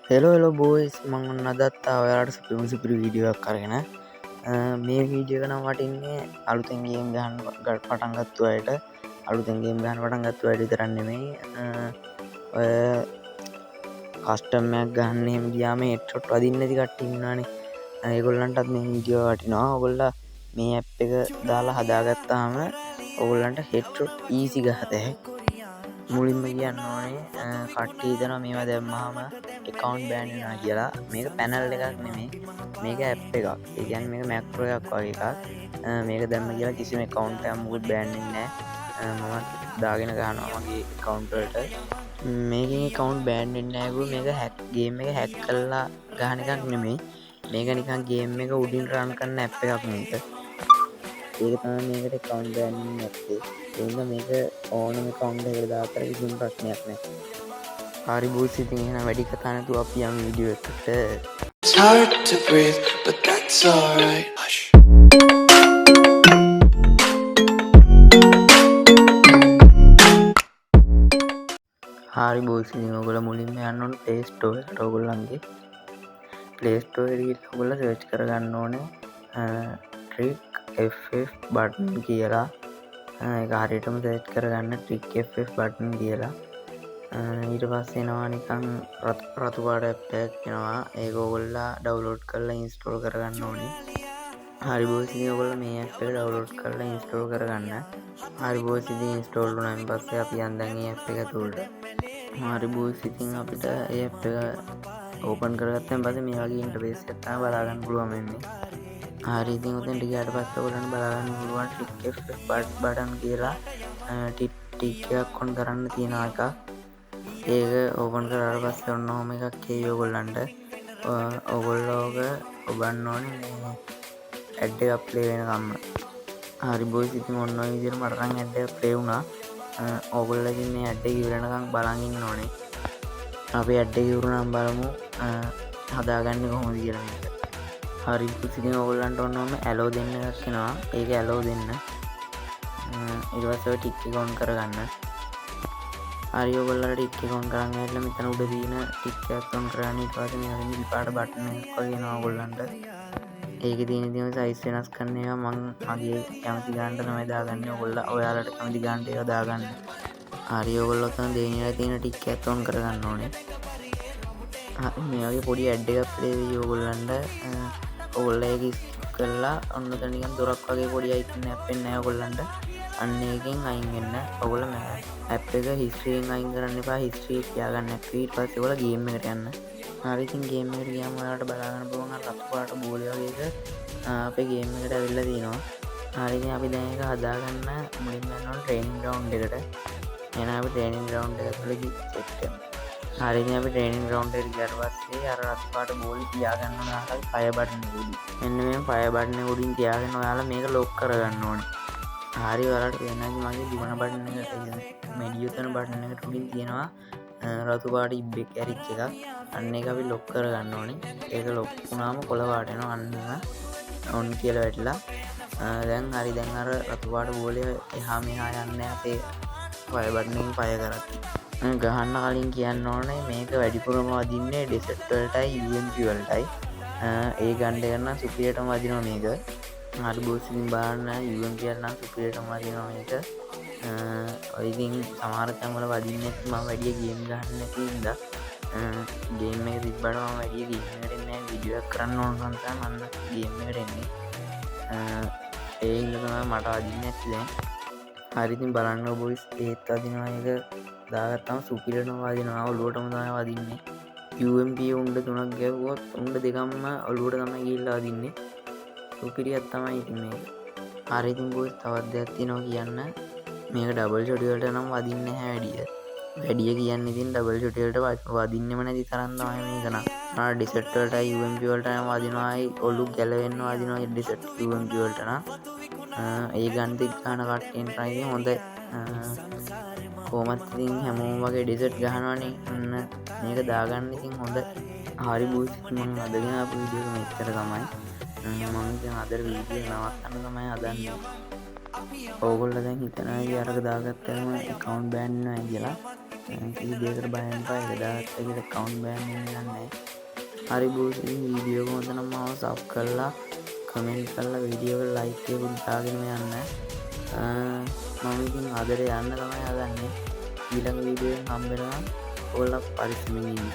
Hello boys මං අදත් ඔයාලට සුපිරි වීඩියෝ එකක් අරගෙන මේ වීඩියෝ එක නම් වටින්නේ අලුතෙන් ගේම් ගහන්න පටන් ගත්තු අයට අලුතෙන් ගේම් ගහන්න පටන් ගත්තු අයට විතරක් නෙමෙයි ඔය කස්ටම් එකක් ගන්න එහෙම ගියාම හෙඩ්ෂොට් වදින්න නැති කට්ටිය ඉන්නවනේ ඒගොල්ලන්ටත් මේ වීඩියෝ වටිනවා. ඔයගොල්ලෝ මේ ඇප් එක දාලා හදාගත්තාම ඔයගොල්ලන්ට හෙඩ්ෂොට් ඊසි ගහත හැකියි. මුලින්ම කියන්න ඕනේ කට්ටිය හිතනවා මේවා දැම්මහම account ban වෙනවා කියලා. මේක පැනල් එකක් නෙමෙයි. මේක ඇප් එකක්. ඒ කියන්නේ මේක මැක්‍රෝ එකක් වගේ එකක්. මේක දැම්ම කියලා කිසිම account එකක් මුකුත් ban වෙන්නේ නැහැ. මම දාගෙන ගහනවා මගේ account වලට. මේකෙන් account ban වෙන්නේ නැහැ. මේක hack game එක hack කරලා ගහන එකක් නෙමෙයි. මේක නිකන් game එක උඩින් run කරන app එකක් මේක. ඒක තමයි මේකට account ban වෙන්නේ නැත්තේ. එහෙනම් මේක ඕනම account එකකට දාතර කිසිම ප්‍රශ්නයක් නැහැ. හරි බෝස් ඉතින් එහෙනම් වැඩි කතා නැතුව අපි යමු වීඩියෝ එකට. It's hard to breathe, but that's alright. Hush. හරි බෝස් ඉතින් ඔයගොල්ලෝ මුලින්ම යන්න ඕනේ Play Store එකට. ඔයගොල්ලන්ගේ Play Store එකේ ගිහලා ඔයගොල්ලෝ සර්ච් කරගන්න ඕනේ Trick FF button කියලා. ඒක හරියටම සර්ච් කරගන්න Trick FF button කියලා. ඊට පස්සේ එනවා නිකන් රතු පාට ඇප් එකක් එනවා. ඒක ඔයගොල්ලෝ ඩවුන්ලෝඩ් කරලා ඉන්ස්ටෝල් කරගන්න ඕනේ. හරි බෝස් ඉතින් ඔයගොල්ලෝ මේ ඇප් එක ඩවුන්ලෝඩ් කරලා ඉන්ස්ටෝල් කරගන්න. හරි බෝස් ඉතින් ඉන්ස්ටෝල් වුණාන් පස්සේ අපි යන් දැන් මේ ඇප් එක ඇතුළට. හරි බෝස් ඉතින් අපිට මේ ඇප් එක ඕපන් කරගත්තාන් පස්සේ මේ වගේ ඉන්ටර්ෆේස් එකක් තමයි බලා ගන්න පුළුවන් වෙන්නේ. හරි ඉතින් උතෙන්ට ගියාට පස්සේ ඔයගොල්ලන්ට බලා ගන්න පුළුවන් Trick FF button කියලා ටික් එකක් ඔන් කරන්න තියෙන එකක්. ඒක ඕපන් කරාට පස්සේ ඔන්න ඔහම එකක් එයි ඔයගොල්ලන්ට. ඔයගොල්ලෝක ඔබන්න ඕනේ මේ ඇඩ් එකක් ප්ලේ වෙනකම්ම. හරි බොයිස් ඉතින් ඔන්න ඔය විදිහට මට නම් ඇඩ් එක ප්ලේ වුණා. ඔයගොල්ලෝ ඉතින් මේ ඇඩ් එක ඉවර වෙනකම් බලන් ඉන්න ඕනේ. අපි ඇඩ් එක ඉවරුනනම් බලමු හදාගන්නේ කොහොමද කියලා මේක. හරි බොයිස් ඉතින් ඔයගොල්ලන්ට ඔන්න ඔහම ඇලෝ දෙන්න එකක් එනවා. ඒක ඇලෝ දෙන්න. ඊට පස්සේ ඔය ටික් එක ඔන් කරගන්න. හරි ඔයගොල්ලන්ට ටික් එක ඔන් කරන් ඇවිල්ලා මෙතන උඩ තියෙන ටික් එකත් ඔන් කරගන්න. ඊට පස්සේ මේ නිල් පාට බටන් එකක් වගේ එනවා ඔයගොල්ලන්ට. ඒකේ තියෙන සයිස් වෙනස් කරන ඒවා මම මගේ කැමති ගානට තමයි දාගන්නේ. ඔයගොල්ලෝ ඔයාලට කැමති ගානට ඒවා දාගන්න. හරි ඔයගොල්ලෝ තන දෙවෙනිලා තියෙන ටික් එකත් ඔන් කරගන්න ඕනේ. මේ වගේ පොඩි ඇඩ් එකක් ප්ලේ වෙයි ඔයගොල්ලන්ට. ඔයගොල්ලෝ ඒක ස්කිප් කරලා ඔන්න ඔතන නිකන් දොරක් වගේ පොඩි අයිකන් එකක් වෙන්නේ නැහැ ඔයගොල්ලන්ට. අන්න ඒකෙන් අයින් වෙන්න. ඔයගොල්ලෝ මේ ඇප් එක හිස්ටරි එකෙන් අයින් කරන්න එපා. හිස්ටරි එක තියාගන්න. ඊට පස්සේ ඔයගොල්ලෝ ගේම් එකට යන්න. හරි ඉතින් ගේම් එකට ගියාම ඔයාලට බලා ගන්න පුළුවන් අර රතු පාට බෝලේ වගේ එක අපේ ගේම් එකට ඇවිල්ලා තිනවා. හරි ඉතින් අපි දැන් ඒක හදාගන්න මුලින්ම යන්න ඕනේ ට්‍රේනින් ග්‍රවුන්ඩ් එකට. එහෙනම් අපි ට්‍රේනින් ග්‍රවුන්ඩ් එකට සෙට් වෙමු. හරි ඉතින් අපි ට්‍රේනින් ග්‍රවුන්ඩ් එකට ගියාට පස්සේ අර රතු පාට බෝලේ තියාගන්න ඕන අහලා ෆයර් බටන් එක උඩින්. මෙන්න මේ ෆයර් බටන් එක උඩින් තියාගෙන ඔයාලා මේක ලොක් කරගන්න ඕනේ. හරි ඔයාලට පේනවා මගේ දිවන බටන් එක මෙඩියෝ කරන බටන් එකට උඩින් තියෙනවා රතු පාට ඉබ්බෙක් ඇරිච් එකක්. අන්න ඒක අපි ලොක් කරගන්න ඕනේ. ඒක ලොක් වුණාම කොළ පාට එනවා. අන්න ඔන් කියලා වැටලා දැන් හරි දැන් අර රතු පාට බෝලේ එහා මෙහා යන්නේ අපේ ෆයර් බටන් එකෙන් ෆයර් කරත්. ගහන්න කලින් කියන්න ඕනේ මේක වැඩිපුරම වදින්නේ ඩෙසර්ට් වලටයි UMP වලටයි. ඒ ගන්න එක නම් සුපිරියටම වදිනවා මේක. හරි බෝස් ඉතින් බලන්න UMP වල නම් සුපිරියටම වදිනවා මේක. ඔය ඉතින් සමහර තැන්වල වදින්නේ නැති මම වැඩි ගේම් ගහන්න නැති හින්දා ගේම් එක තිබ්බට මම වැඩි ගේම් එකට එන්නේ නැහැ. වීඩියෝ එකක් කරන්න ඕන නම් තමයි මම ගේම් එකට එන්නේ. ඒ හින්දා තමයි මට වදින්නේ නැති දැන්. හරි ඉතින් බලන්න බොයිස් ඒත් වදිනවා ඒක දාගත්තාම සුපිරියටම වදිනවා. ඔළුවටම තමයි වදින්නේ. UMP උණ්ඩ 3ක් ගැව්වොත් උණ්ඩ දෙකම ඔළුවට තමයි ගිහිල්ලා වදින්නේ. සුපිරියක් තමයි ඉතින් මේක. හරි ඉතින් බොයිස් තවත් දෙයක් තියෙනවා කියන්න. මේක ඩබල් ෂොට් වලට නම් වදින්නේ නැහැ වැඩිය. වැඩිය කියන්නේ ඉතින් ඩබල් ෂොට් වලට වදින්නෙම නැති තරම් තමයි මේක නම්. ඩෙසර්ට් වලටයි UMP වලට නම් වදිනවායි ඔලු ගැලවෙන්න වදිනවා ඩෙසර්ට් UMP වලට නම්. ඒ ගන්න දික් ගන්න කට්ටියන් තමයි හොඳයි. කොහොමත් ඉතින් හැමෝම වගේ ඩෙසර්ට් ගහනවනේ. මේක දාගන්න ඉතින් හොඳයි. හරි බොයිස් මම අදගෙන ආපු වීඩියෝ එක මෙච්චර තමයි. මම ඉතින් අද වීඩියෝ නවත්තන්න තමයි හදන්නේ. ඕගොල්ලෝ දැන් හිතනවා අරක දාගත්තාම account ban වෙනවා කියලා. කිසි දෙයකට බය වෙන්න එපා. 1000 කට account ban වෙන්න යන්නේ. හරි බෝස්, ඉතින් වීඩියෝ එක හොඳ නම් මාව සබ් කරලා කමෙන්ට් කරලා වීඩියෝ එක ලයික් එකකුත් දාගෙන යන්න. මම ඉතින් අදට යන්න තමයි හදන්නේ. ඊළඟ වීඩියෝ එකෙන් හම්බ වෙනවා. ඔයාලා පරිස්සමෙන් ඉන්න.